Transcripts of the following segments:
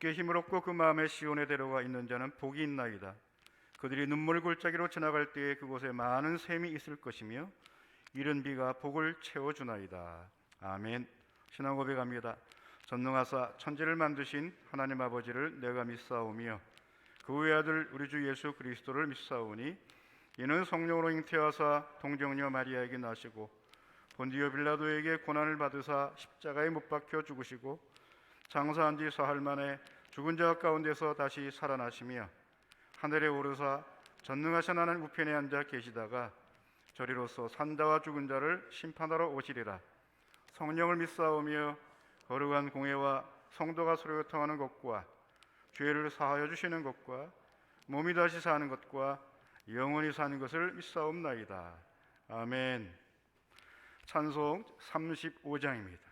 주께 힘을 얻고 그 마음에 시온에 데려가 있는 자는 복이 있나이다. 그들이 눈물 골짜기로 지나갈 때에 그곳에 많은 샘이 있을 것이며 이른 비가 복을 채워주나이다. 아멘. 신앙 고백합니다. 전능하사 천지를 만드신 하나님 아버지를 내가 믿사오며 그 외아들 우리 주 예수 그리스도를 믿사오니 이는 성령으로 잉태하사 동정녀 마리아에게 나시고 본디오 빌라도에게 고난을 받으사 십자가에 못 박혀 죽으시고 장사한 지 사흘 만에 죽은 자 가운데서 다시 살아나시며 하늘에 오르사 전능하신 하나님 우편에 앉아 계시다가 저리로서 산자와 죽은 자를 심판하러 오시리라. 성령을 믿사오며 거룩한 공회와 성도가 서로 교통하는 것과 죄를 사하여 주시는 것과 몸이 다시 사는 것과 영원히 사는 것을 믿사옵나이다. 아멘. 찬송 35장입니다.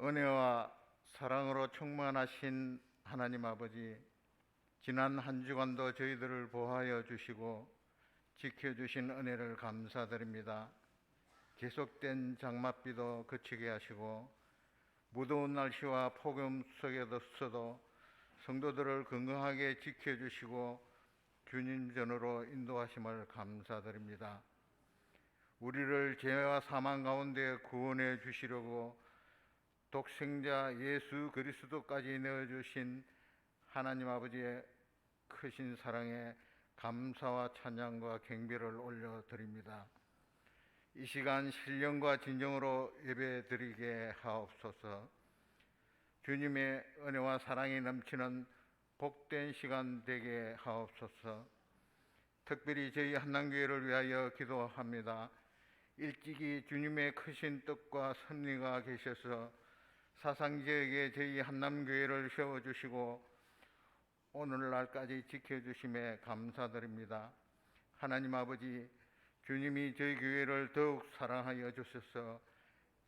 은혜와 사랑으로 충만하신 하나님 아버지, 지난 한 주간도 저희들을 보호하여 주시고 지켜주신 은혜를 감사드립니다. 계속된 장맛비도 그치게 하시고 무더운 날씨와 폭염 속에서도 성도들을 건강하게 지켜주시고 주님 전으로 인도하심을 감사드립니다. 우리를 죄와 사망 가운데 구원해 주시려고 독생자 예수 그리스도까지 내어주신 하나님 아버지의 크신 사랑에 감사와 찬양과 경배를 올려드립니다. 이 시간 신령과 진정으로 예배드리게 하옵소서. 주님의 은혜와 사랑이 넘치는 복된 시간 되게 하옵소서. 특별히 저희 한남교회를 위하여 기도합니다. 일찍이 주님의 크신 뜻과 섭리가 계셔서 사상지역에 저희 한남교회를 세워주시고 오늘날까지 지켜주심에 감사드립니다. 하나님 아버지, 주님이 저희 교회를 더욱 사랑하여 주셔서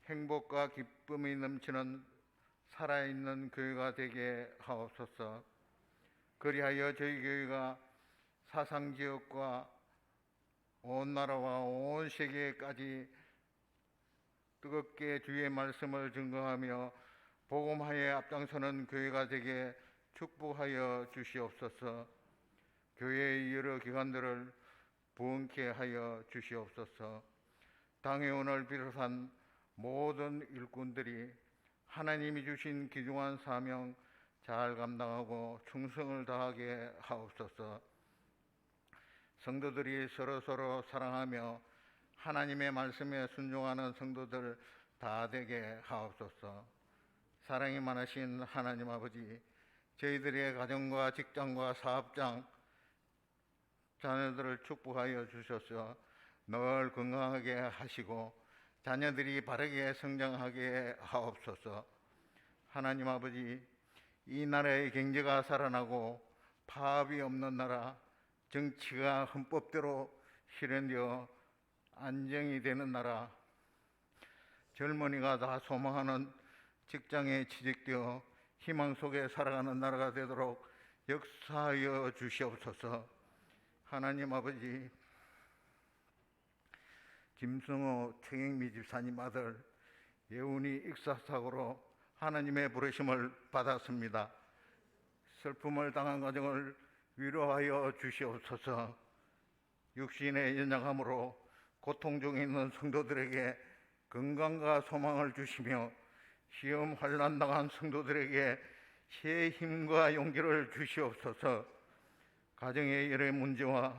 행복과 기쁨이 넘치는 살아있는 교회가 되게 하옵소서. 그리하여 저희 교회가 사상지역과 온 나라와 온 세계까지 뜨겁게 주의 말씀을 증거하며 복음화에 앞장서는 교회가 되게 축복하여 주시옵소서. 교회의 여러 기관들을 부흥케 하여 주시옵소서. 당회원을 비롯한 모든 일꾼들이 하나님이 주신 귀중한 사명 잘 감당하고 충성을 다하게 하옵소서. 성도들이 서로 사랑하며 하나님의 말씀에 순종하는 성도들 다 되게 하옵소서. 사랑이 많으신 하나님 아버지, 저희들의 가정과 직장과 사업장 자녀들을 축복하여 주셔서 늘 건강하게 하시고 자녀들이 바르게 성장하게 하옵소서. 하나님 아버지, 이 나라의 경제가 살아나고 파업이 없는 나라, 정치가 헌법대로 실현되어 안정이 되는 나라, 젊은이가 다 소망하는 직장에 취직되어 희망 속에 살아가는 나라가 되도록 역사하여 주시옵소서. 하나님 아버지, 김승호 최경미 집사님 아들 예훈이 익사사고로 하나님의 부르심을 받았습니다. 슬픔을 당한 가정을 위로하여 주시옵소서. 육신의 연약함으로 고통 중에 있는 성도들에게 건강과 소망을 주시며 시험 환난 당한 성도들에게 새 힘과 용기를 주시옵소서. 가정의 여러 문제와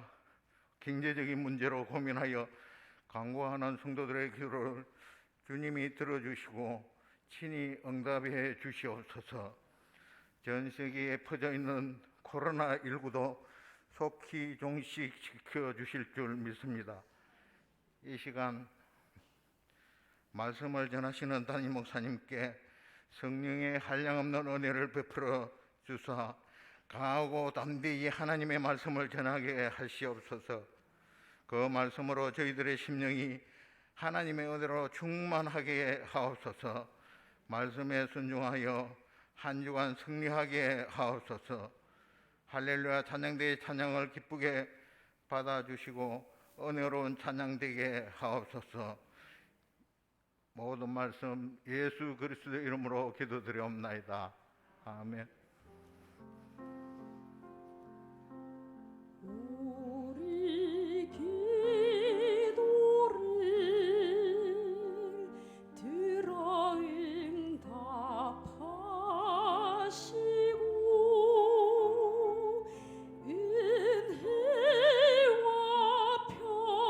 경제적인 문제로 고민하여 간구하는 성도들의 기도를 주님이 들어주시고 친히 응답해 주시옵소서. 전 세계에 퍼져 있는 코로나19도 속히 종식시켜 주실 줄 믿습니다. 이 시간 말씀을 전하시는 담임 목사님께 성령의 한량없는 은혜를 베풀어 주사 강하고 담대히 하나님의 말씀을 전하게 하시옵소서. 그 말씀으로 저희들의 심령이 하나님의 은혜로 충만하게 하옵소서. 말씀에 순종하여 한 주간 승리하게 하옵소서. 할렐루야 찬양대의 찬양을 기쁘게 받아주시고 은혜로운 찬양되게 하옵소서. 모든 말씀 예수 그리스도의 이름으로 기도드리옵나이다. 아멘. 우리 기도를 들어 응답하시고 은혜와 평화를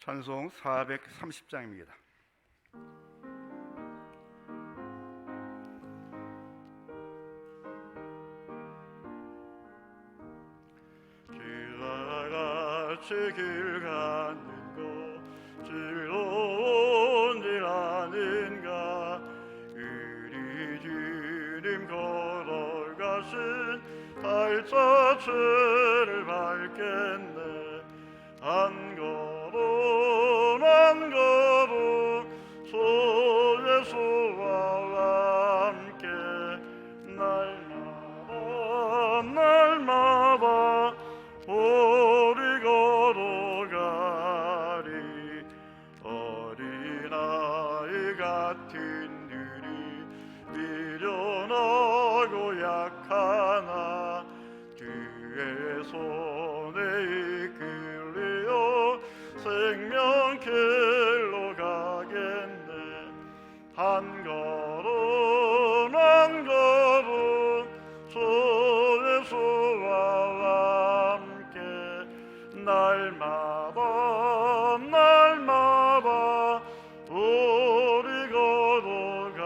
찬송 430장입니다. 길다같이 길 가는 거 즐거운 일 아닌가. 우리 주님 걸어가신 달자체를 밟겠네. 한 걸음 한 걸음 주 예수와 함께 날마다 우리 걸어가리. 어린아이 같은 우리 미련하고 약하나 주의 손에 이끌려 생명길로 가겠네. 한 걸음 한 걸음 주 예수와 함께 날마다 우리 걸어가리.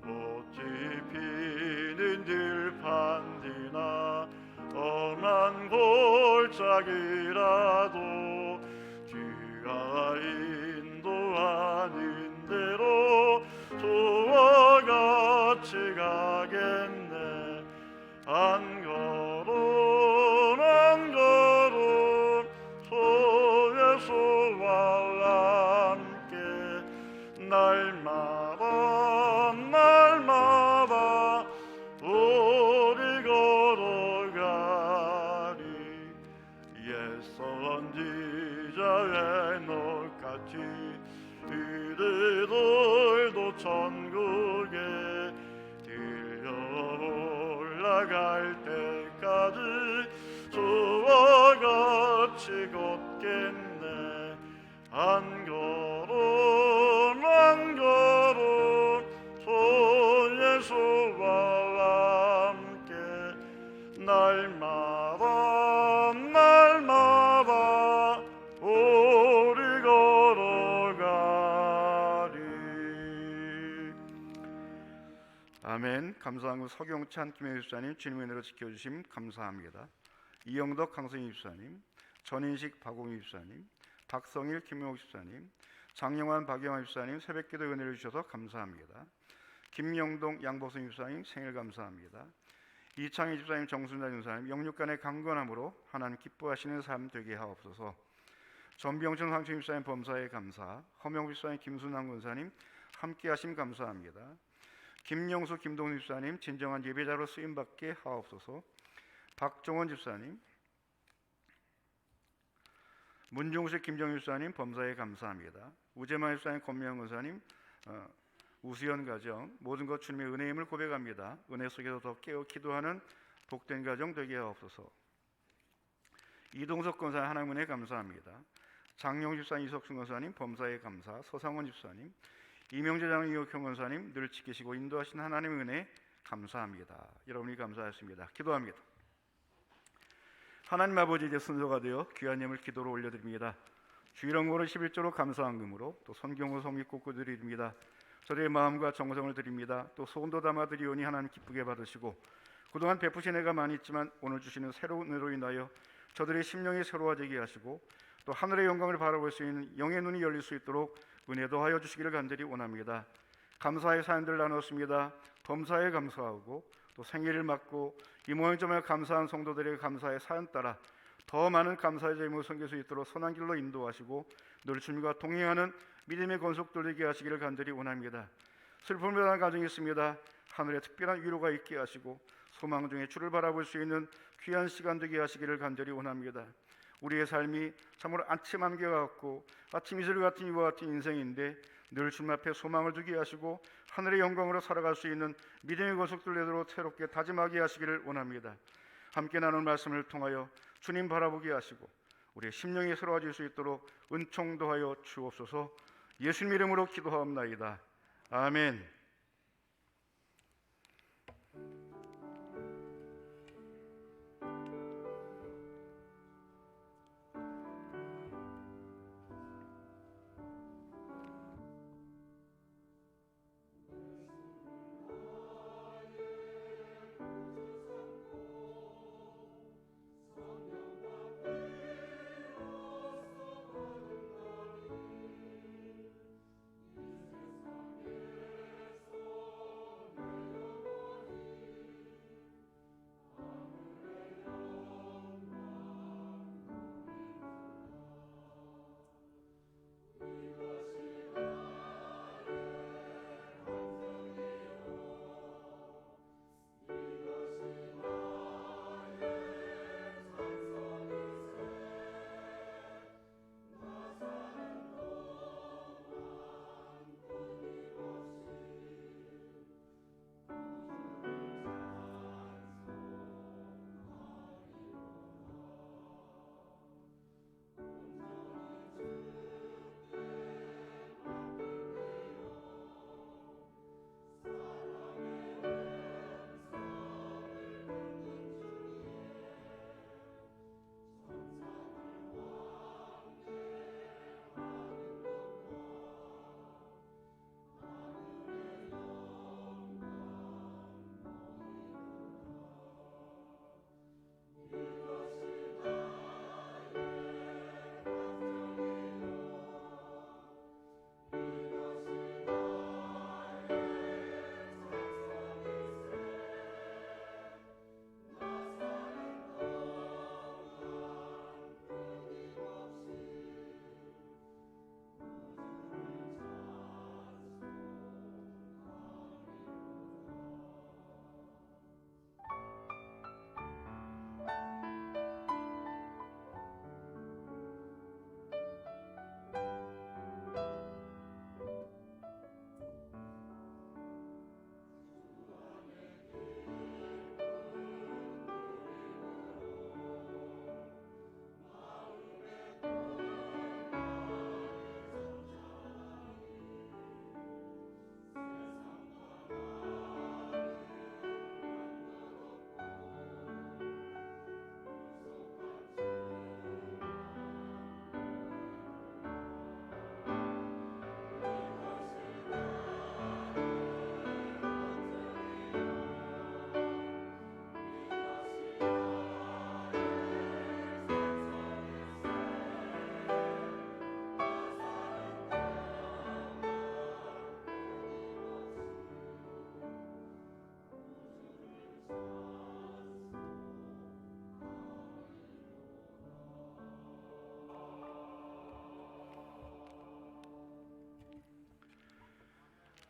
꽃이 피는 들판 뒤나 엄한 골 가기라도 주가 인도하는 대로 저와 같이 가겠네. 한 걸음 한 걸음 소 예수와 함께 날마다 날마다 우리 걸어가리. 옛 선지자의 녹같이 우리들도 천국에 들려 올라갈 때까지 주와 같이 걷겠네. 한 걸음 한 걸음 소 예수와 함께 날마다 날마다 우리 걸어가리. 아멘. 감사하고 서경찬 김혜수 집사님 주님의 은혜로 지켜주심 감사합니다. 이영덕 강성희 집사님, 전인식 박홍희 집사님, 박성일 김용욱 집사님, 장영환 박영환 집사님 새벽기도 은혜를 주셔서 감사합니다. 김영동 양보성 집사님 생일 감사합니다. 이창희 집사님, 정순자 집사님 영육간의 강건함으로 하나님 기뻐하시는 삶 되게 하옵소서. 전병준 황춘 집사님 범사에 감사, 허명 집사님, 김순환 권사님 함께하심 감사합니다. 김영수 김동훈 집사님 진정한 예배자로 쓰임받게 하옵소서. 박종원 집사님, 문종식 김정일 집사님 범사에 감사합니다. 우재만 집사님, 권명 권사님, 우수연 가정 모든 것 주님의 은혜의 힘을 고백합니다. 은혜 속에서 더 깨어 기도하는 복된 가정 되게 하옵소서. 이동석 권사님 하나님 은혜 감사합니다. 장용 집사님, 이석순 권사님 범사에 감사, 서상원 집사님, 이명재 장로님, 이옥형 권사님 늘 지키시고 인도하신 하나님의 은혜 감사합니다. 여러분이 감사하십니다. 기도합니다. 하나님 아버지, 이제 순서가 되어 귀한 예물 기도로 올려드립니다. 주일원고는 11조로 감사한 금으로 또 선경호 성립곡구 드립니다. 저들의 마음과 정성을 드립니다. 또 소원도 담아 드리오니 하나님 기쁘게 받으시고 그동안 베푸신 애가 많이 있지만 오늘 주시는 새로운 은혜로 인하여 저들의 심령이 새로워지게 하시고 또 하늘의 영광을 바라볼 수 있는 영의 눈이 열릴 수 있도록 은혜 더하여 주시기를 간절히 원합니다. 감사의 사연들 나눴습니다. 범사에 감사하고 또 생일을 맞고 이 모양 정말 감사한 성도들의 감사의 사연 따라 더 많은 감사의 제목을 섬길 수 있도록 선한 길로 인도하시고 늘 주님과 동행하는 믿음의 권속들 되게 하시기를 간절히 원합니다. 슬픔을 당한 가정이 있습니다. 하늘에 특별한 위로가 있게 하시고 소망 중에 주를 바라볼 수 있는 귀한 시간 되게 하시기를 간절히 원합니다. 우리의 삶이 참으로 안침함과 같고 아침 이슬 같은 이와 같은 인생인데 늘 주님 앞에 소망을 두게 하시고 하늘의 영광으로 살아갈 수 있는 믿음의 권속들 되도록 새롭게 다짐하게 하시기를 원합니다. 함께 나눈 말씀을 통하여 주님 바라보게 하시고 우리의 심령이 새로워질 수 있도록 은총 더하여 주옵소서. 예수님 이름으로 기도하옵나이다. 아멘.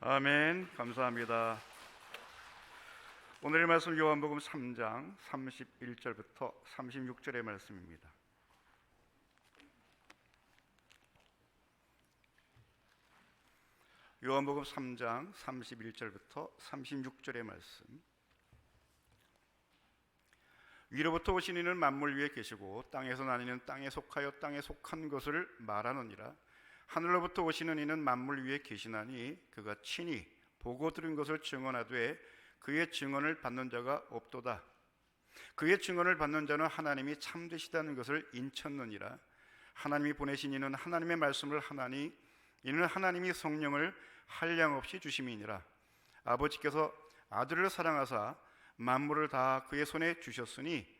아멘. 감사합니다. 오늘의 말씀 요한복음 3장 31절부터 36절의 말씀입니다. 요한복음 3장 31절부터 36절의 말씀. 위로부터 오신 이는 만물 위에 계시고 땅에서 난 이는 땅에 속하여 땅에 속한 것을 말하느니라. 하늘로부터 오시는 이는 만물 위에 계시나니 그가 친히 보고 들은 것을 증언하되 그의 증언을 받는 자가 없도다. 그의 증언을 받는 자는 하나님이 참되시다는 것을 인쳤느니라. 하나님이 보내신 이는 하나님의 말씀을 하나니 이는 하나님이 성령을 한량없이 주심이니라. 아버지께서 아들을 사랑하사 만물을 다 그의 손에 주셨으니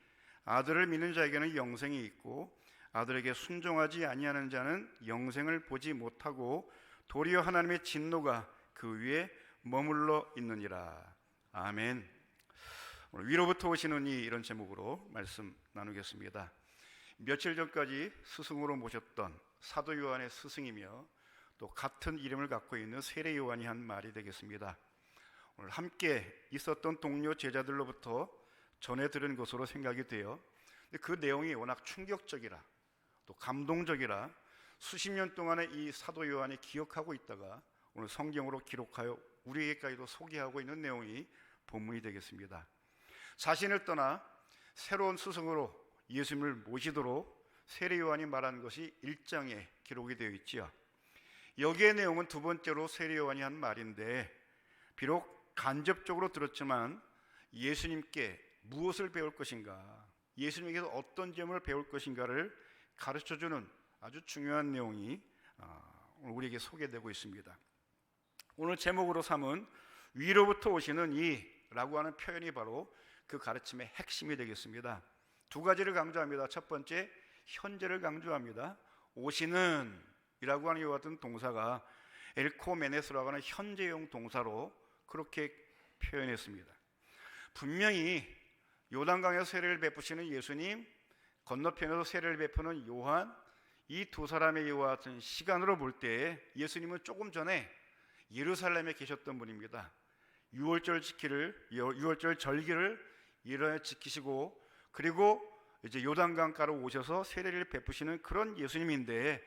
아들을 믿는 자에게는 영생이 있고 아들에게 순종하지 아니하는 자는 영생을 보지 못하고 도리어 하나님의 진노가 그 위에 머물러 있느니라. 아멘. 오늘 위로부터 오시는 이 이런 제목으로 말씀 나누겠습니다. 며칠 전까지 스승으로 모셨던 사도 요한의 스승이며 또 같은 이름을 갖고 있는 세례 요한이 한 말이 되겠습니다. 오늘 함께 있었던 동료 제자들로부터 전해 들은 것으로 생각이 돼요. 그 내용이 워낙 충격적이라 또 감동적이라 수십 년 동안에 이 사도 요한이 기억하고 있다가 오늘 성경으로 기록하여 우리에게까지도 소개하고 있는 내용이 본문이 되겠습니다. 자신을 떠나 새로운 스승으로 예수님을 모시도록 세례 요한이 말한 것이 1장에 기록이 되어 있지요. 여기의 내용은 두 번째로 세례 요한이 한 말인데 비록 간접적으로 들었지만 예수님께 무엇을 배울 것인가, 예수님에게서 어떤 점을 배울 것인가를 가르쳐주는 아주 중요한 내용이 우리에게 소개되고 있습니다. 오늘 제목으로 삼은 위로부터 오시는 이라고 하는 표현이 바로 그 가르침의 핵심이 되겠습니다. 두 가지를 강조합니다. 첫 번째, 현재를 강조합니다. 오시는 이라고 하는 이와 같은 동사가 엘코메네스라고 하는 현재형 동사로 그렇게 표현했습니다. 분명히 요단강에서 세례를 베푸시는 예수님, 건너편에서 세례를 베푸는 요한, 이 두 사람의 이와 같은 시간으로 볼 때 예수님은 조금 전에 예루살렘에 계셨던 분입니다. 6월절 절기를 일어나 지키시고 그리고 이제 요단강가로 오셔서 세례를 베푸시는 그런 예수님인데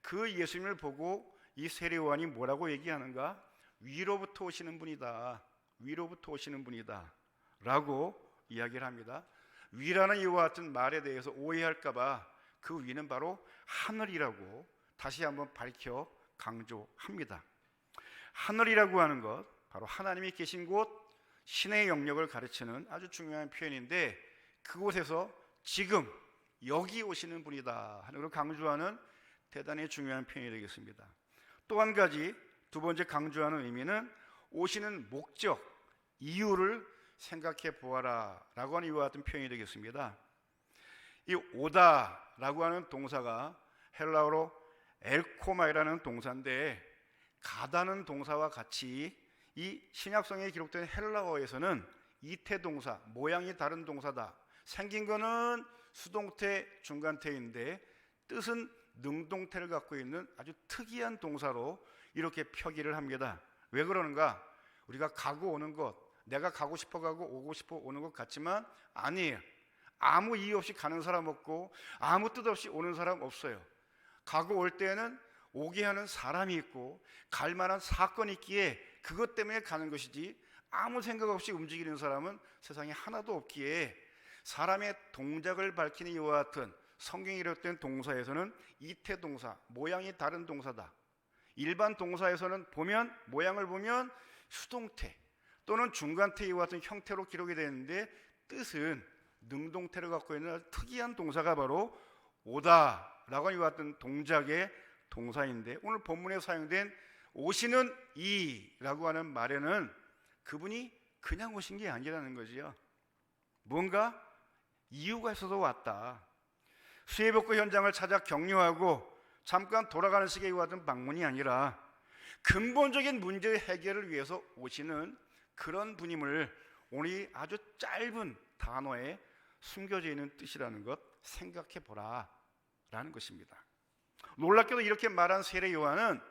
그 예수님을 보고 이 세례 요한이 뭐라고 얘기하는가? 위로부터 오시는 분이다. 위로부터 오시는 분이다. 라고 이야기를 합니다. 위라는 이와 같은 말에 대해서 오해할까 봐 그 위는 바로 하늘이라고 다시 한번 밝혀 강조합니다. 하늘이라고 하는 것, 바로 하나님이 계신 곳, 신의 영역을 가르치는 아주 중요한 표현인데 그곳에서 지금 여기 오시는 분이다 하는 걸 강조하는 대단히 중요한 표현이 되겠습니다. 또 한 가지 두 번째 강조하는 의미는 오시는 목적, 이유를 생각해 보아라 라고 하는 이와 같은 표현이 되겠습니다. 이 오다라고 하는 동사가 헬라어로 엘코마이라는 동사인데 가다는 동사와 같이 이 신약성에 기록된 헬라어에서는 이태 동사, 모양이 다른 동사다. 생긴 거는 수동태, 중간태인데 뜻은 능동태를 갖고 있는 아주 특이한 동사로 이렇게 표기를 합니다. 왜 그러는가? 우리가 가고 오는 것, 내가 가고 싶어 가고 오고 싶어 오는 것 같지만 아니에요. 아무 이유 없이 가는 사람 없고 아무 뜻 없이 오는 사람 없어요. 가고 올 때에는 오게 하는 사람이 있고 갈 만한 사건이 있기에 그것 때문에 가는 것이지 아무 생각 없이 움직이는 사람은 세상에 하나도 없기에 사람의 동작을 밝히는 이와 같은 성경에 기록된 동사에서는 이태 동사, 모양이 다른 동사다. 일반 동사에서는 보면 모양을 보면 수동태 또는 중간태 이와 같은 형태로 기록이 되는데 뜻은 능동태를 갖고 있는 특이한 동사가 바로 오다라고 하는 이와 같은 동작의 동사인데 오늘 본문에 사용된 오시는 이라고 하는 말에는 그분이 그냥 오신 게 아니라는 거지요. 뭔가 이유가 있어서 왔다. 수해복구 현장을 찾아 격려하고 잠깐 돌아가는 식의 이와 같은 방문이 아니라 근본적인 문제의 해결을 위해서 오시는 그런 분임을 오늘 아주 짧은 단어에 숨겨져 있는 뜻이라는 것 생각해 보라 라는 것입니다. 놀랍게도 이렇게 말한 세례 요한은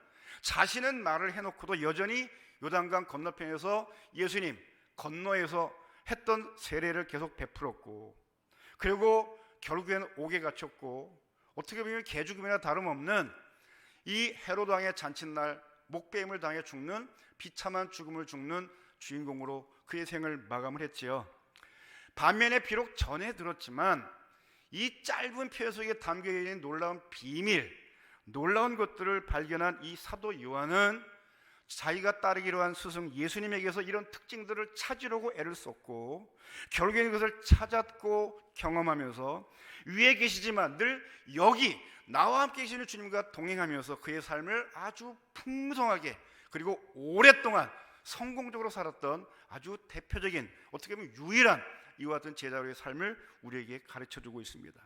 자신은 말을 해놓고도 여전히 요단강 건너편에서 예수님 건너에서 했던 세례를 계속 베풀었고, 그리고 결국에는 옥에 갇혔고, 어떻게 보면 개죽음이나 다름없는 이 헤로드 왕의 잔칫날 목배임을 당해 죽는 비참한 죽음을 죽는 주인공으로 그의 생을 마감을 했지요. 반면에 비록 전에 들었지만 이 짧은 표 속에 담겨 있는 놀라운 비밀, 놀라운 것들을 발견한 이 사도 요한은 자기가 따르기로 한 스승 예수님에게서 이런 특징들을 찾으려고 애를 썼고, 결국에는 그것을 찾았고 경험하면서 위에 계시지만 늘 여기 나와 함께 계시는 주님과 동행하면서 그의 삶을 아주 풍성하게 그리고 오랫동안 성공적으로 살았던 아주 대표적인, 어떻게 보면 유일한 이와 같은 제자로의 삶을 우리에게 가르쳐주고 있습니다.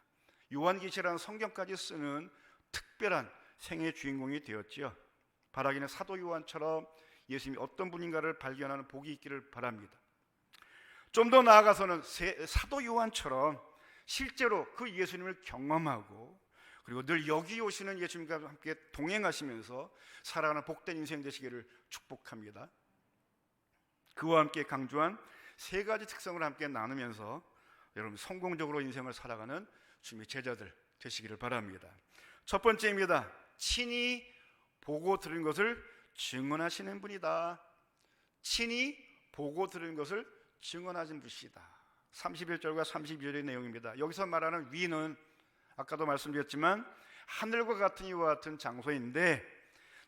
요한계시라는 성경까지 쓰는 특별한 생애의 주인공이 되었지요. 바라기는 사도 요한처럼 예수님이 어떤 분인가를 발견하는 복이 있기를 바랍니다. 좀 더 나아가서는 사도 요한처럼 실제로 그 예수님을 경험하고, 그리고 늘 여기 오시는 예수님과 함께 동행하시면서 살아가는 복된 인생 되시기를 축복합니다. 그와 함께 강조한 세 가지 특성을 함께 나누면서 여러분 성공적으로 인생을 살아가는 주님의 제자들 되시기를 바랍니다. 첫 번째입니다. 친히 보고 들은 것을 증언하시는 분이다. 친히 보고 들은 것을 증언하신 분이다. 31절과 32절의 내용입니다. 여기서 말하는 위는 아까도 말씀드렸지만 하늘과 같은 이와 같은 장소인데,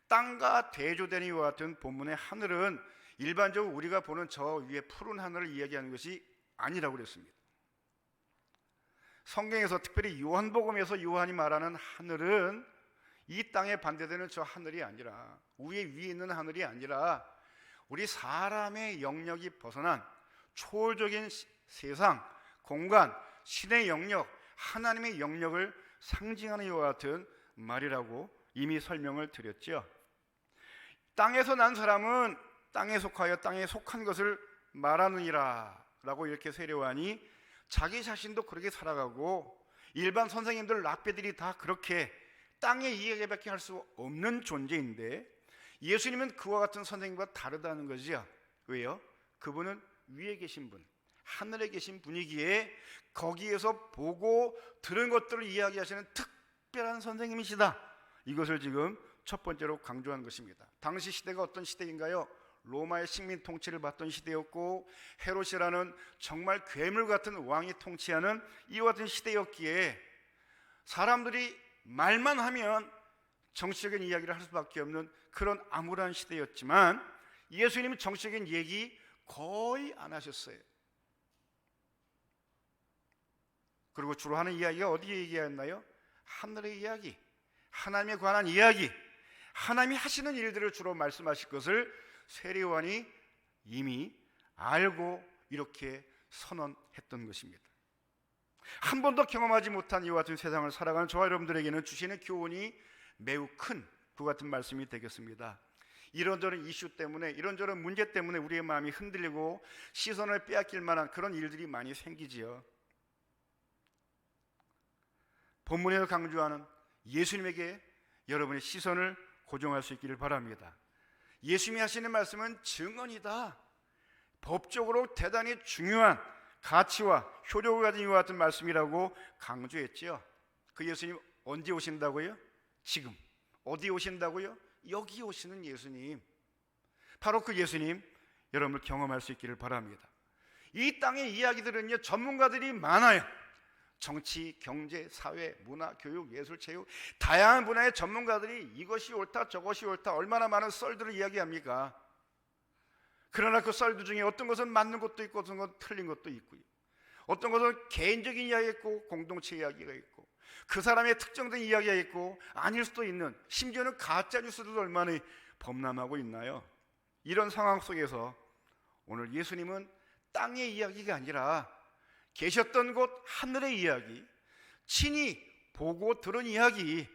땅과 대조되는 이와 같은 본문의 하늘은 일반적으로 우리가 보는 저 위에 푸른 하늘을 이야기하는 것이 아니라고 그랬습니다. 성경에서 특별히 요한복음에서 요한이 말하는 하늘은 이 땅에 반대되는 저 하늘이 아니라, 위에 있는 하늘이 아니라 우리 사람의 영역이 벗어난 초월적인 세상, 공간, 신의 영역, 하나님의 영역을 상징하는 이와 같은 말이라고 이미 설명을 드렸죠. 땅에서 난 사람은 땅에 속하여 땅에 속한 것을 말하느니라 라고 이렇게 세례요한이 자기 자신도 그렇게 살아가고, 일반 선생님들 랍비들이 다 그렇게 땅의 이야기밖에 할 수 없는 존재인데, 예수님은 그와 같은 선생님과 다르다는 거죠. 왜요? 그분은 위에 계신 분, 하늘에 계신 분이기에 거기에서 보고 들은 것들을 이야기하시는 특별한 선생님이시다. 이것을 지금 첫 번째로 강조한 것입니다. 당시 시대가 어떤 시대인가요? 로마의 식민 통치를 받던 시대였고, 헤롯이라는 정말 괴물 같은 왕이 통치하는 이와 같은 시대였기에 사람들이 말만 하면 정치적인 이야기를 할 수밖에 없는 그런 암울한 시대였지만, 예수님은 정치적인 얘기 거의 안 하셨어요. 그리고 주로 하는 이야기가 어디에 얘기했나요? 하늘의 이야기, 하나님에 관한 이야기, 하나님이 하시는 일들을 주로 말씀하실 것을 세례요한이 이미 알고 이렇게 선언했던 것입니다. 한 번도 경험하지 못한 이와 같은 세상을 살아가는 저와 여러분들에게는 주시는 교훈이 매우 큰 그 같은 말씀이 되겠습니다. 이런저런 이슈 때문에, 이런저런 문제 때문에 우리의 마음이 흔들리고 시선을 빼앗길 만한 그런 일들이 많이 생기지요. 본문에서 강조하는 예수님에게 여러분의 시선을 고정할 수 있기를 바랍니다. 예수님이 하시는 말씀은 증언이다. 법적으로 대단히 중요한 가치와 효력을 가진 이와 같은 말씀이라고 강조했지요. 그 예수님 언제 오신다고요? 지금. 어디 오신다고요? 여기 오시는 예수님. 바로 그 예수님 여러분을 경험할 수 있기를 바랍니다. 이 땅의 이야기들은요, 전문가들이 많아요. 정치, 경제, 사회, 문화, 교육, 예술, 체육, 다양한 분야의 전문가들이 이것이 옳다 저것이 옳다 얼마나 많은 썰들을 이야기합니까? 그러나 그 썰들 중에 어떤 것은 맞는 것도 있고 어떤 것은 틀린 것도 있고요. 어떤 것은 개인적인 이야기가 있고 공동체 이야기가 있고, 그 사람의 특정된 이야기가 있고 아닐 수도 있는, 심지어는 가짜 뉴스들도 얼마나 범람하고 있나요? 이런 상황 속에서 오늘 예수님은 땅의 이야기가 아니라 계셨던 곳 하늘의 이야기, 친히 보고 들은 이야기,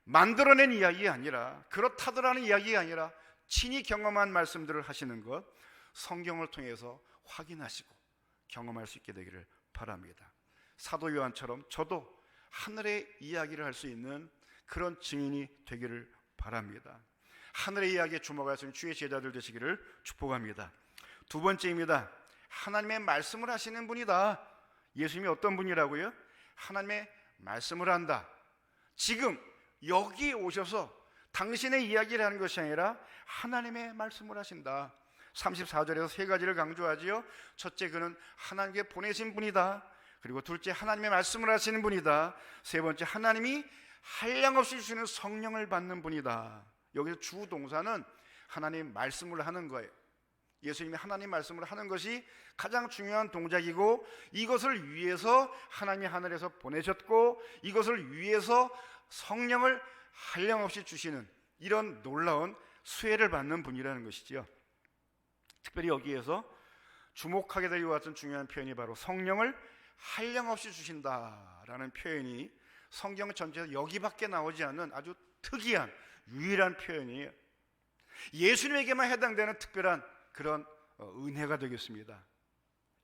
만들어낸 이야기가 아니라, 그렇다더라는 이야기가 아니라 친히 경험한 말씀들을 하시는 것, 성경을 통해서 확인하시고 경험할 수 있게 되기를 바랍니다. 사도 요한처럼 저도 하늘의 이야기를 할 수 있는 그런 증인이 되기를 바랍니다. 하늘의 이야기에 주목하시는 주의 제자들 되시기를 축복합니다. 두 번째입니다. 하나님의 말씀을 하시는 분이다. 예수님이 어떤 분이라고요? 하나님의 말씀을 한다. 지금 여기 오셔서 당신의 이야기를 하는 것이 아니라 하나님의 말씀을 하신다. 34절에서 세 가지를 강조하지요. 첫째, 그는 하나님께 보내신 분이다. 그리고 둘째, 하나님의 말씀을 하시는 분이다. 세 번째, 하나님이 한량없이 주시는 성령을 받는 분이다. 여기서 주 동사는 하나님 말씀을 하는 거예요. 예수님이 하나님 말씀을 하는 것이 가장 중요한 동작이고, 이것을 위해서 하나님이 하늘에서 보내셨고, 이것을 위해서 성령을 한량없이 주시는 이런 놀라운 수혜를 받는 분이라는 것이지요. 특별히 여기에서 주목하게 될 것 같은 중요한 표현이 바로 성령을 한량없이 주신다라는 표현이 성경 전체에서 여기밖에 나오지 않는 아주 특이한 유일한 표현이에요. 예수님에게만 해당되는 특별한 그런 은혜가 되겠습니다.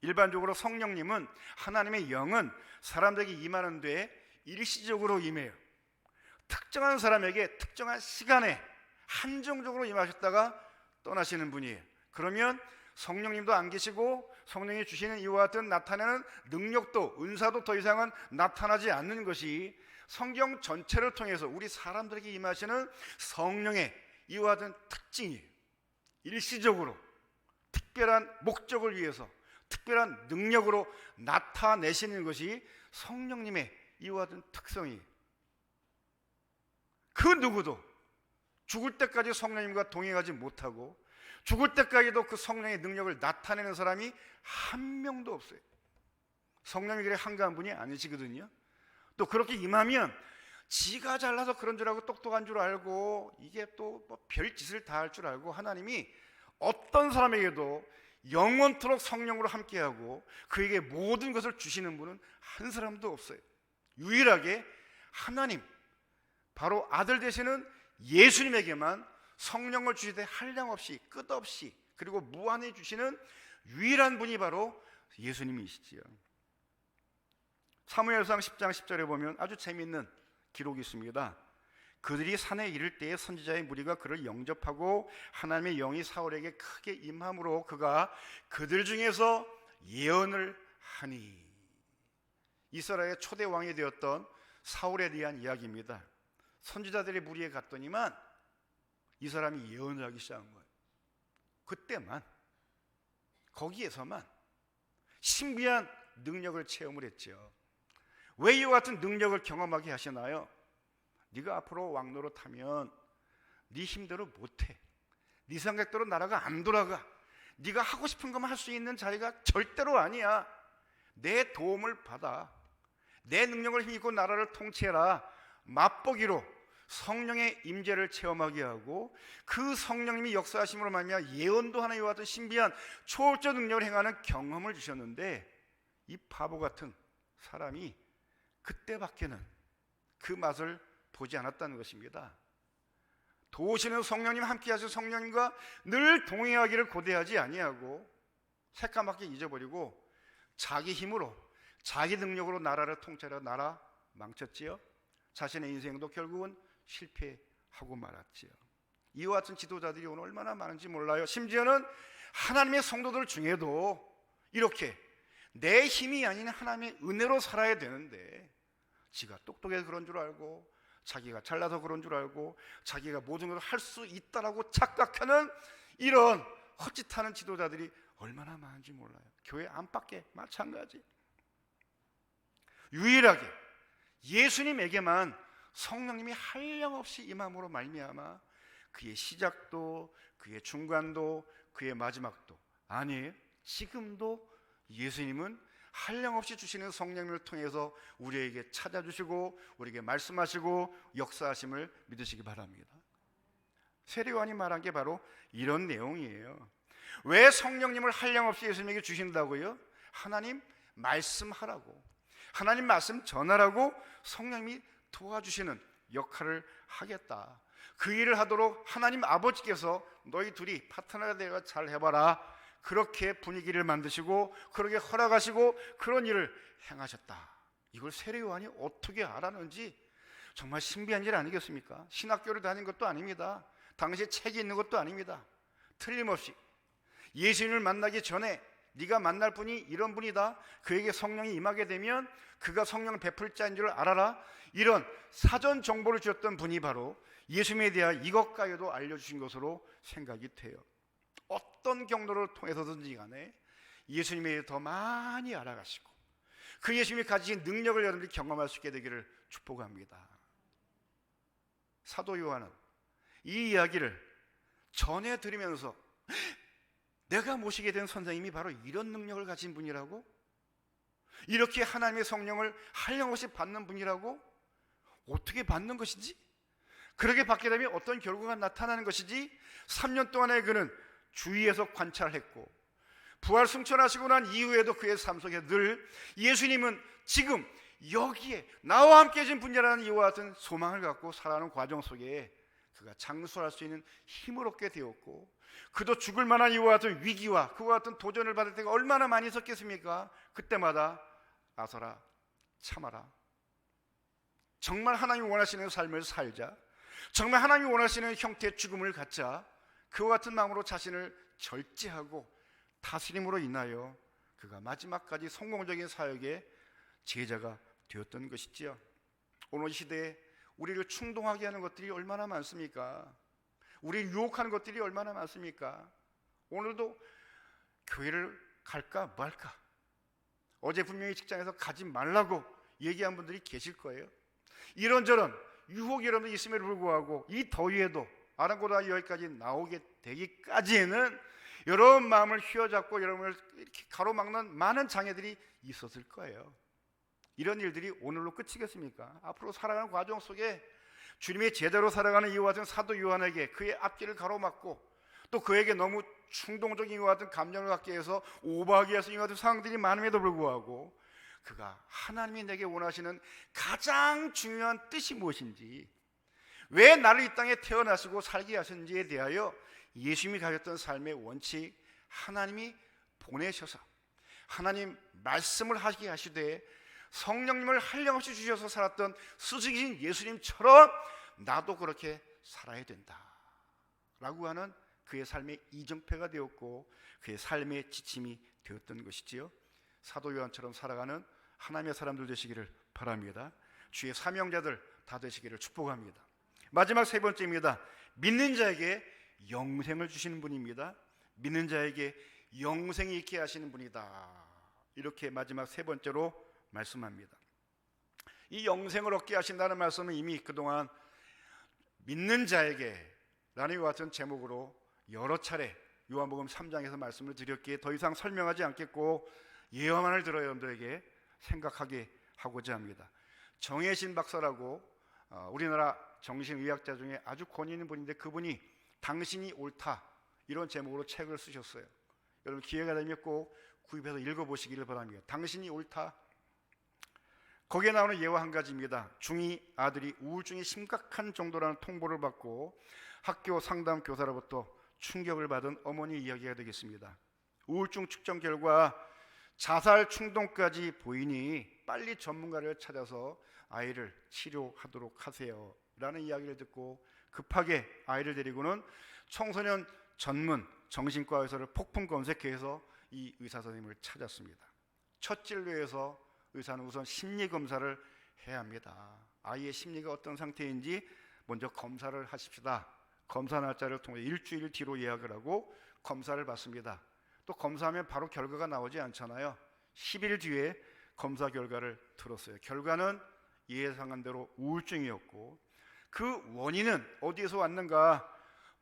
일반적으로 성령님은, 하나님의 영은 사람들에게 임하는 데에 일시적으로 임해요. 특정한 사람에게 특정한 시간에 한정적으로 임하셨다가 떠나시는 분이에요. 그러면 성령님도 안 계시고 성령이 주시는 이와 같은 나타내는 능력도, 은사도 더 이상은 나타나지 않는 것이 성경 전체를 통해서 우리 사람들에게 임하시는 성령의 이와 같은 특징이에요. 일시적으로 특별한 목적을 위해서 특별한 능력으로 나타내시는 것이 성령님의 이와 같은 특성이에요. 그 누구도 죽을 때까지 성령님과 동행하지 못하고 죽을 때까지도 그 성령의 능력을 나타내는 사람이 한 명도 없어요. 성령이 그래 한가한 분이 아니시거든요. 또 그렇게 임하면 지가 잘나서 그런 줄 알고 똑똑한 줄 알고 이게 또 뭐 별짓을 다 할 줄 알고, 하나님이 어떤 사람에게도 영원토록 성령으로 함께하고 그에게 모든 것을 주시는 분은 한 사람도 없어요. 유일하게 하나님, 바로 아들 되시는 예수님에게만 성령을 주시되 한량없이 끝없이 그리고 무한히 주시는 유일한 분이 바로 예수님이시지요. 사무엘상 10장 10절에 보면 아주 재미있는 기록이 있습니다. 그들이 산에 이를 때에 선지자의 무리가 그를 영접하고 하나님의 영이 사울에게 크게 임함으로 그가 그들 중에서 예언을 하니. 이스라엘의 초대 왕이 되었던 사울에 대한 이야기입니다. 선지자들의 무리에 갔더니만 이 사람이 예언을 하기 시작한 거예요. 그때만, 거기에서만 신비한 능력을 체험을 했죠. 왜 이와 같은 능력을 경험하게 하시나요? 네가 앞으로 왕 노릇하면 네 힘대로 못해. 네 생각대로 나라가 안 돌아가. 네가 하고 싶은 것만 할 수 있는 자리가 절대로 아니야. 내 도움을 받아. 내 능력을 힘입고 나라를 통치해라. 맛보기로 성령의 임재를 체험하게 하고, 그 성령님이 역사하심으로 말미암아 예언도 하나 이와 같은 신비한 초월적 능력을 행하는 경험을 주셨는데, 이 바보 같은 사람이 그때밖에는 그 맛을 보지 않았다는 것입니다. 도우시는 성령님, 함께 하신 성령님과 늘 동행하기를 고대하지 아니하고 새까맣게 잊어버리고 자기 힘으로 자기 능력으로 나라를 통치하려 나라 망쳤지요. 자신의 인생도 결국은 실패하고 말았지요. 이와 같은 지도자들이 오늘 얼마나 많은지 몰라요. 심지어는 하나님의 성도들 중에도 이렇게 내 힘이 아닌 하나님의 은혜로 살아야 되는데, 지가 똑똑해서 그런 줄 알고, 자기가 잘나서 그런 줄 알고, 자기가 모든 것을 할 수 있다라고 착각하는 이런 헛짓하는 지도자들이 얼마나 많은지 몰라요. 교회 안팎에 마찬가지. 유일하게 예수님에게만 성령님이 한량없이 임함으로 말미암아 그의 시작도, 그의 중간도, 그의 마지막도, 아니 지금도 예수님은 한량없이 주시는 성령을 통해서 우리에게 찾아주시고 우리에게 말씀하시고 역사하심을 믿으시기 바랍니다. 세례요한이 말한 게 바로 이런 내용이에요. 왜 성령님을 한량없이 예수님에게 주신다고요? 하나님 말씀하라고, 하나님 말씀 전하라고 성령님이 도와주시는 역할을 하겠다. 그 일을 하도록 하나님 아버지께서 너희 둘이 파트너가 되어 잘 해봐라, 그렇게 분위기를 만드시고 그렇게 허락하시고 그런 일을 행하셨다. 이걸 세례요한이 어떻게 알았는지 정말 신비한 일 아니겠습니까? 신학교를 다닌 것도 아닙니다. 당시에 책이 있는 것도 아닙니다. 틀림없이 예수님을 만나기 전에 네가 만날 분이 이런 분이다, 그에게 성령이 임하게 되면 그가 성령을 베풀 자인 줄 알아라, 이런 사전 정보를 주었던 분이 바로 예수님에 대한 이것까지도 알려주신 것으로 생각이 돼요. 어떤 경로를 통해서든지 간에 예수님에 대해 더 많이 알아가시고 그 예수님이 가지신 능력을 여러분들이 경험할 수 있게 되기를 축복합니다. 사도 요한은 이 이야기를 전해드리면서 내가 모시게 된 선생님이 바로 이런 능력을 가진 분이라고, 이렇게 하나님의 성령을 한량없이 받는 분이라고, 어떻게 받는 것인지, 그렇게 받게 되면 어떤 결과가 나타나는 것이지, 3년 동안에 그는 주위에서 관찰했고 부활 승천하시고 난 이후에도 그의 삶 속에 늘 예수님은 지금 여기에 나와 함께 계신 분이라는 이와 같은 소망을 갖고 살아가는 과정 속에 그가 장수할 수 있는 힘을 얻게 되었고, 그도 죽을 만한 이와 같은 위기와 그와 같은 도전을 받을 때가 얼마나 많이 있었겠습니까? 그때마다 아서라, 참아라, 정말 하나님이 원하시는 삶을 살자, 정말 하나님이 원하시는 형태의 죽음을 갖자, 그와 같은 마음으로 자신을 절제하고 다스림으로 인하여 그가 마지막까지 성공적인 사역의 제자가 되었던 것이지요. 오늘 시대에 우리를 충동하게 하는 것들이 얼마나 많습니까? 우리를 유혹하는 것들이 얼마나 많습니까? 오늘도 교회를 갈까 말까, 어제 분명히 직장에서 가지 말라고 얘기한 분들이 계실 거예요. 이런저런 유혹이 여러분 있음에도 불구하고 이 더위에도 아랑곳하여 여기까지 나오게 되기까지에는 여러분 마음을 휘어잡고 여러분을 이렇게 가로막는 많은 장애들이 있었을 거예요. 이런 일들이 오늘로 끝이겠습니까? 앞으로 살아가는 과정 속에 주님의 제자로 살아가는 이와 같은 사도 요한에게 그의 앞길을 가로막고 또 그에게 너무 충동적인 이와 같은 감정을 갖게 해서 오버하게 해서 이와 같은 상황들이 많음에도 불구하고 그가 하나님이 내게 원하시는 가장 중요한 뜻이 무엇인지, 왜 나를 이 땅에 태어나시고 살게 하셨는지에 대하여 예수님이 가졌던 삶의 원칙, 하나님이 보내셔서 하나님 말씀을 하게 하시되 성령님을 한량없이 주셔서 살았던 스승이신 예수님처럼 나도 그렇게 살아야 된다 라고 하는 그의 삶의 이정표가 되었고 그의 삶의 지침이 되었던 것이지요. 사도 요한처럼 살아가는 하나님의 사람들 되시기를 바랍니다. 주의 사명자들 다 되시기를 축복합니다. 마지막 세 번째입니다. 믿는 자에게 영생을 주시는 분입니다. 믿는 자에게 영생이 있게 하시는 분이다, 이렇게 마지막 세 번째로 말씀합니다. 이 영생을 얻게 하신다는 말씀은 이미 그동안 믿는 자에게 라는 이와 같은 제목으로 여러 차례 요한복음 3장에서 말씀을 드렸기에 더 이상 설명하지 않겠고 예화만을 들어 여러분들에게 생각하게 하고자 합니다. 정혜신 박사라고 우리나라 정신의학자 중에 아주 권위 있는 분인데 그분이 당신이 옳다 이런 제목으로 책을 쓰셨어요. 여러분 기회가 되면 꼭 구입해서 읽어보시기를 바랍니다. 당신이 옳다. 거기에 나오는 예화 한 가지입니다. 중2 아들이 우울증이 심각한 정도라는 통보를 받고 학교 상담 교사로부터 충격을 받은 어머니 이야기가 되겠습니다. 우울증 측정 결과 자살 충동까지 보이니 빨리 전문가를 찾아서 아이를 치료하도록 하세요 라는 이야기를 듣고 급하게 아이를 데리고는 청소년 전문 정신과 의사를 폭풍 검색해서 이 의사 선생님을 찾았습니다. 첫 진료에서 의사는 우선 심리 검사를 해야 합니다. 아이의 심리가 어떤 상태인지 먼저 검사를 하십시다. 검사 날짜를 통해 일주일 뒤로 예약을 하고 검사를 받습니다. 또 검사하면 바로 결과가 나오지 않잖아요. 10일 뒤에 검사 결과를 들었어요. 결과는 예상한 대로 우울증이었고 그 원인은 어디에서 왔는가?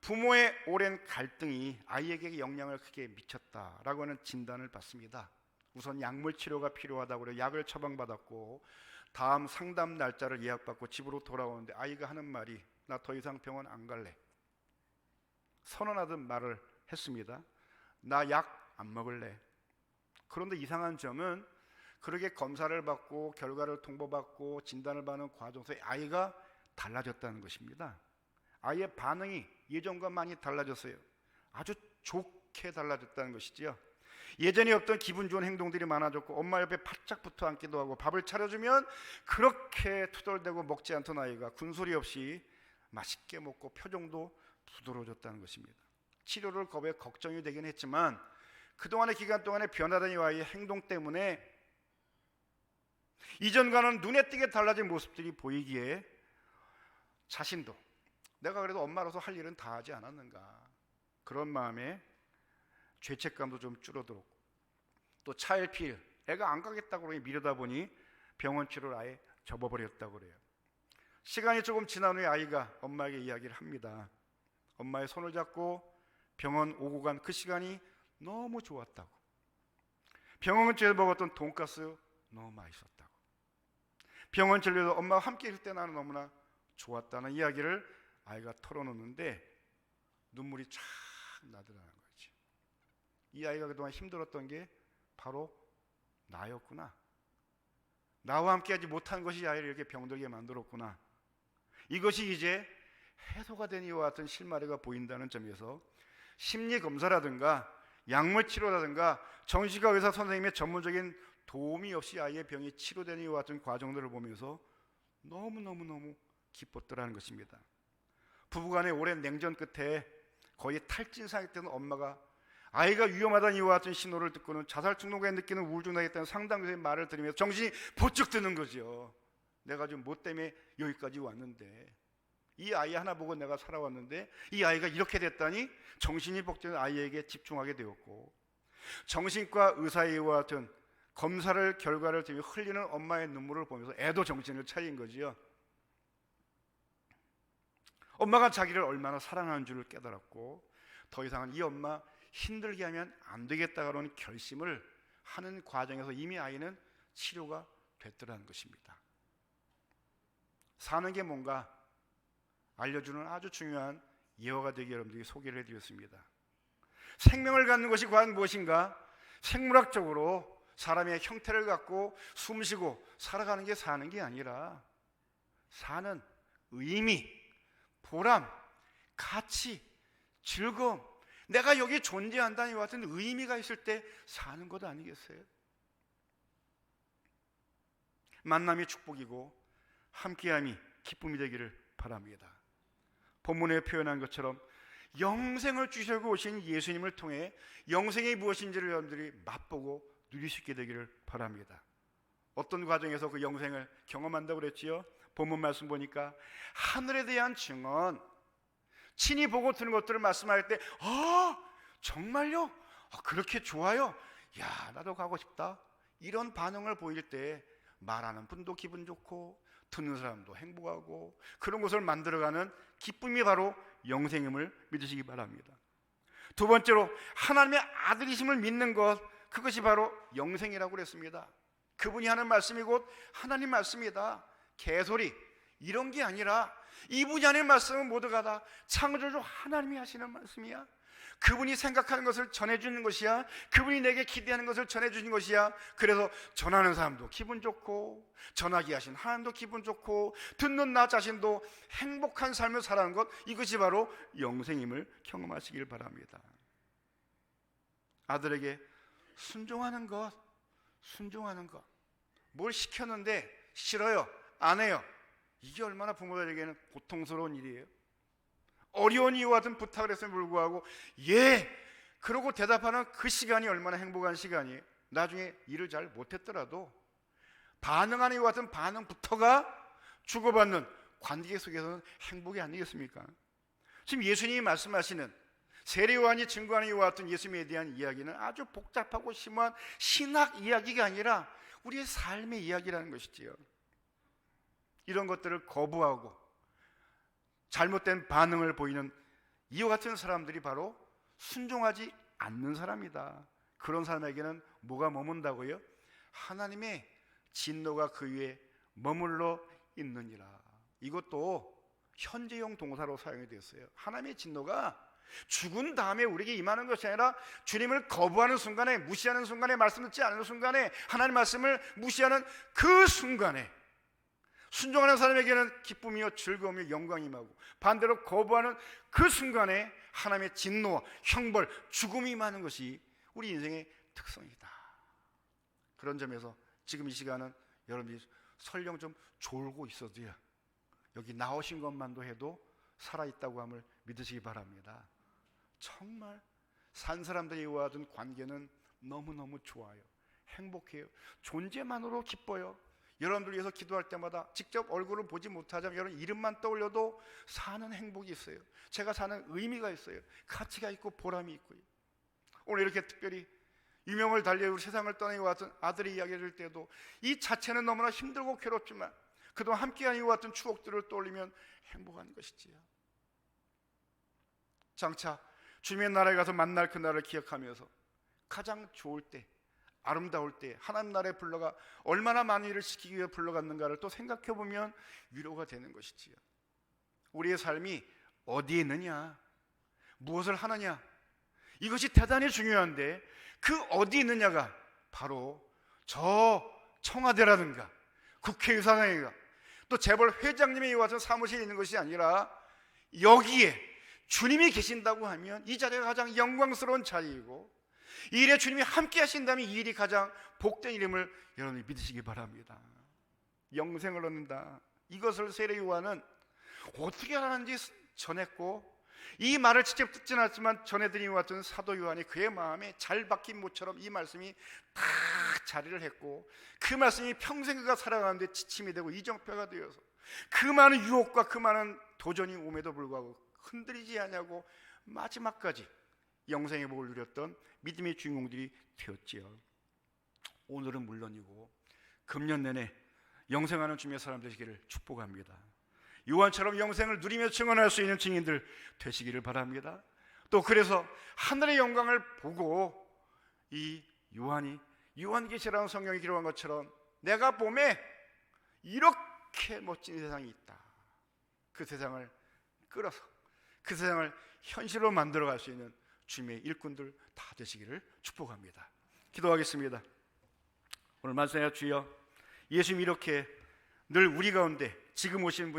부모의 오랜 갈등이 아이에게 영향을 크게 미쳤다라고 하는 진단을 받습니다. 우선 약물 치료가 필요하다고 그래 약을 처방받았고 다음 상담 날짜를 예약받고 집으로 돌아오는데 아이가 하는 말이 나 더 이상 병원 안 갈래. 선언하듯 말을 했습니다. 나 약 안 먹을래. 그런데 이상한 점은 그렇게 검사를 받고 결과를 통보받고 진단을 받는 과정 속에 아이가 달라졌다는 것입니다. 아이의 반응이 예전과 많이 달라졌어요. 아주 좋게 달라졌다는 것이지요. 예전에 없던 기분 좋은 행동들이 많아졌고 엄마 옆에 바짝 붙어 앉기도 하고 밥을 차려주면 그렇게 투덜대고 먹지 않던 아이가 군소리 없이 맛있게 먹고 표정도 부드러워졌다는 것입니다. 치료를 거부해 걱정이 되긴 했지만 그동안의 기간 동안에 변화된 이 아이의 행동 때문에 이전과는 눈에 띄게 달라진 모습들이 보이기에 자신도 내가 그래도 엄마로서 할 일은 다 하지 않았는가, 그런 마음에 죄책감도 좀 줄어들었고, 또 차일피일 애가 안 가겠다고 미루다 보니 병원 치료를 아예 접어버렸다고 그래요. 시간이 조금 지난 후에 아이가 엄마에게 이야기를 합니다. 엄마의 손을 잡고 병원 오고 간 그 시간이 너무 좋았다고, 병원 근처에서 먹었던 돈가스 너무 맛있었다고, 병원 진료도 엄마와 함께 있을 때 나는 너무나 좋았다는 이야기를 아이가 털어놓는데 눈물이 쫙 나더라는 거지. 이 아이가 그동안 힘들었던 게 바로 나였구나, 나와 함께하지 못한 것이 아이를 이렇게 병들게 만들었구나, 이것이 이제 해소가 된 이와 같은 실마리가 보인다는 점에서 심리검사라든가 약물치료라든가 정신과 의사 선생님의 전문적인 도움이 없이 아이의 병이 치료되는 이와 같은 과정들을 보면서 너무너무 기뻤더라는 것입니다. 부부간의 오랜 냉전 끝에 거의 탈진 상태 되는 엄마가 아이가 위험하다는 이와 같은 신호를 듣고는 자살 충동에 느끼는 우울증 나겠다는 상당 교수의 말을 들으면서 정신이 번쩍 드는 거죠. 내가 지금 뭐 때문에 여기까지 왔는데, 이 아이 하나 보고 내가 살아왔는데 이 아이가 이렇게 됐다니 정신이 복잡한 아이에게 집중하게 되었고, 정신과 의사의 이와 같은 검사를 결과를 들으며 흘리는 엄마의 눈물을 보면서 애도 정신을 차린 거지요. 엄마가 자기를 얼마나 사랑하는 줄을 깨달았고, 더 이상은 이 엄마 힘들게 하면 안 되겠다라는 결심을 하는 과정에서 이미 아이는 치료가 됐더라는 것입니다. 사는 게 뭔가 알려주는 아주 중요한 예화가 되게 여러분들이 소개를 해드렸습니다. 생명을 갖는 것이 과연 무엇인가? 생물학적으로 사람의 형태를 갖고 숨쉬고 살아가는 게 사는 게 아니라 사는 의미, 보람, 가치, 즐거움, 내가 여기 존재한다는 이와 같은 의미가 있을 때 사는 것 아니겠어요? 만남이 축복이고 함께함이 기쁨이 되기를 바랍니다. 본문에 표현한 것처럼 영생을 주시고 오신 예수님을 통해 영생이 무엇인지를 여러분들이 맛보고 누릴 수 있게 되기를 바랍니다. 어떤 과정에서 그 영생을 경험한다고 그랬지요? 본문 말씀 보니까 하늘에 대한 증언, 친히 보고 들은 것들을 말씀할 때 정말요? 그렇게 좋아요? 야, 나도 가고 싶다, 이런 반응을 보일 때 말하는 분도 기분 좋고 듣는 사람도 행복하고 그런 것을 만들어가는 기쁨이 바로 영생임을 믿으시기 바랍니다. 두 번째로 하나님의 아들이심을 믿는 것, 그것이 바로 영생이라고 그랬습니다. 그분이 하는 말씀이 곧 하나님 말씀이다, 개소리 이런 게 아니라 이분이 하는 말씀은 모두가 다 창조주 하나님이 하시는 말씀이야. 그분이 생각하는 것을 전해주는 것이야. 그분이 내게 기대하는 것을 전해주는 것이야. 그래서 전하는 사람도 기분 좋고 전하게 하신 하나님도 기분 좋고 듣는 나 자신도 행복한 삶을 살아가는 것, 이것이 바로 영생임을 경험하시길 바랍니다. 아들에게 순종하는 것, 뭘 시켰는데 싫어요, 안 해요, 이게 얼마나 부모들에게는 고통스러운 일이에요. 어려운 이와 같은 부탁을 했음에 불구하고 예, 그러고 대답하는 그 시간이 얼마나 행복한 시간이에요. 나중에 일을 잘 못했더라도 반응하는 이와 같은 반응부터가 주고받는 관계 속에서는 행복이 아니겠습니까? 지금 예수님이 말씀하시는 세례요한이 증거하는 이와 같은 예수님에 대한 이야기는 아주 복잡하고 심오한 신학 이야기가 아니라 우리의 삶의 이야기라는 것이지요. 이런 것들을 거부하고 잘못된 반응을 보이는 이와 같은 사람들이 바로 순종하지 않는 사람이다. 그런 사람에게는 뭐가 머문다고요? 하나님의 진노가 그 위에 머물러 있느니라. 이것도 현재형 동사로 사용이 되었어요. 하나님의 진노가 죽은 다음에 우리에게 임하는 것이 아니라 주님을 거부하는 순간에, 무시하는 순간에, 말씀 듣지 않는 순간에, 하나님 말씀을 무시하는 그 순간에 순종하는 사람에게는 기쁨이요 즐거움이요 영광이 임하고, 반대로 거부하는 그 순간에 하나님의 진노와 형벌, 죽음이 임하는 것이 우리 인생의 특성이다. 그런 점에서 지금 이 시간은 여러분이 설령 좀 졸고 있어도요, 여기 나오신 것만도 해도 살아있다고 함을 믿으시기 바랍니다. 정말 산 사람들과 하던 관계는 너무너무 좋아요. 행복해요. 존재만으로 기뻐요. 여러분들 위해서 기도할 때마다 직접 얼굴을 보지 못하자면 여러분 이름만 떠올려도 사는 행복이 있어요. 제가 사는 의미가 있어요. 가치가 있고 보람이 있고요. 오늘 이렇게 특별히 유명을 달리고 세상을 떠나고 왔던 아들의 이야기를 들을 때도 이 자체는 너무나 힘들고 괴롭지만 그동안 함께한 이와 같은 추억들을 떠올리면 행복한 것이지요. 장차 주님의 나라에 가서 만날 그 날을 기억하면서 가장 좋을 때, 아름다울 때 하나님 나라에 불러가 얼마나 많은 일을 시키기 위해 불러갔는가를 또 생각해 보면 위로가 되는 것이지요. 우리의 삶이 어디에 있느냐, 무엇을 하느냐, 이것이 대단히 중요한데 그 어디 있느냐가 바로 저 청와대라든가 국회의사당이가 또 재벌 회장님의 이와 같은 사무실에 있는 것이 아니라 여기에 주님이 계신다고 하면 이 자리가 가장 영광스러운 자리이고 이 일에 주님이 함께 하신다면 이 일이 가장 복된 이름을 여러분이 믿으시기 바랍니다. 영생을 얻는다, 이것을 세례 요한은 어떻게 하는지 전했고 이 말을 직접 듣지는 않았지만 전해드린 것 같은 사도 요한이 그의 마음에 잘 박힌 모처럼 이 말씀이 다 자리를 했고 그 말씀이 평생 그가 살아가는데 지침이 되고 이정표가 되어서 그 많은 유혹과 그 많은 도전이 옴에도 불구하고 흔들리지 않냐고 마지막까지 영생의 복을 누렸던 믿음의 주인공들이 되었지요. 오늘은 물론이고 금년 내내 영생하는 주님의 사람 되시기를 축복합니다. 요한처럼 영생을 누리며 증언할 수 있는 증인들 되시기를 바랍니다. 또 그래서 하늘의 영광을 보고 이 요한이 요한계시라는 성경에 기록한 것처럼 내가 봄에 이렇게 멋진 세상이 있다, 그 세상을 끌어서 그 세상을 현실로 만들어갈 수 있는 주님의 일꾼들 다 되시기를 축복합니다. 기도하겠습니다. 오늘 말씀하여 주여, 예수님 이렇게 늘 우리 가운데 지금 오신 분